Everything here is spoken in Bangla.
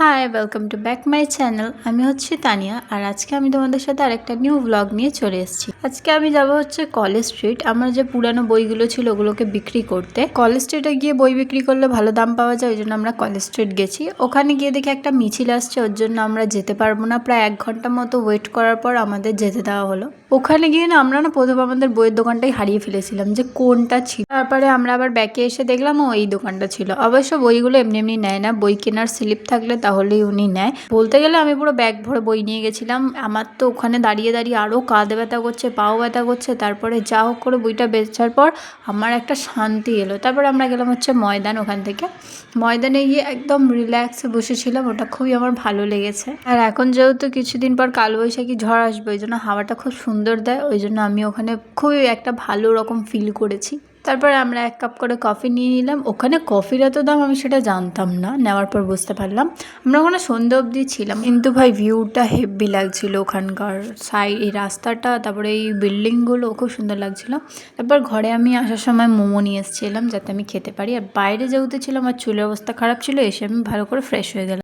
High, welcome to back my channel. আমি হচ্ছি তানিয়া, আর আজকে আমি তোমাদের সাথে আরেকটা নিউ ব্লগ নিয়ে চলে এসেছি। আজকে আমি যাবো হচ্ছে কলেজ স্ট্রিট। আমার যে পুরানো বইগুলো ছিল ওগুলোকে বিক্রি করতে। কলেজ স্ট্রিটে গিয়ে বই বিক্রি করলে ভালো দাম পাওয়া যায়, ওই জন্য আমরা কলেজ স্ট্রিট গেছি। ওখানে গিয়ে দেখি একটা মিছিল আসছে, ওর জন্য আমরা যেতে পারবো না। প্রায় 1 ঘন্টা মতো ওয়েট করার পর আমাদের যেতে দেওয়া হলো। ওখানে গিয়ে না আমরা প্রথম আমাদের বইয়ের দোকানটাই হারিয়ে ফেলেছিলাম যে কোনটা ছিল। তারপরে আমরা আবার ব্যাকে এসে দেখলাম এই দোকানটা ছিল। অবশ্য বইগুলো এমনি এমনি নেয় না, বই কেনার স্লিপ থাকলে তাহলেই উনি নেয়। বলতে গেলে আমি পুরো ব্যাগ ভরে বই নিয়ে গেছিলাম। আমার তো ওখানে দাঁড়িয়ে দাঁড়িয়ে আরও কাঁধে ব্যথা করছে, পাও ব্যথা করছে। তারপরে যা হোক করে বইটা বেচার পর আমার একটা শান্তি এলো। তারপরে আমরা গেলাম হচ্ছে ময়দান। ওখান থেকে ময়দানে গিয়ে একদম রিল্যাক্সে বসেছিলাম, ওটা খুবই আমার ভালো লেগেছে। আর এখন যেহেতু কিছুদিন পর কালবৈশাখী ঝড় আসবে, ওই জন্য হাওয়াটা খুব সুন্দর দেয়, ওই জন্য আমি ওখানে খুবই একটা ভালো রকম ফিল করেছি। তারপরে আমরা 1 কাপ করে কফি নিয়ে নিলাম। ওখানে কফির এত দাম আমি সেটা জানতাম না, নেওয়ার পর বুঝতে পারলাম। আমরা ওখানে সন্ধ্যে অবধি ছিলাম, কিন্তু ভাই ভিউটা হেভি লাগছিল ওখানকার। এই রাস্তাটা, তারপরে এই বিল্ডিংগুলো খুব সুন্দর লাগছিল। তারপর ঘরে আমি আসার সময় মোমো নিয়ে এসেছিলাম যাতে আমি খেতে পারি। আর বাইরে যেহেতু ছিলাম, আমার চুলের অবস্থা খারাপ ছিল, এসে আমি ভালো করে ফ্রেশ হয়ে গেলাম।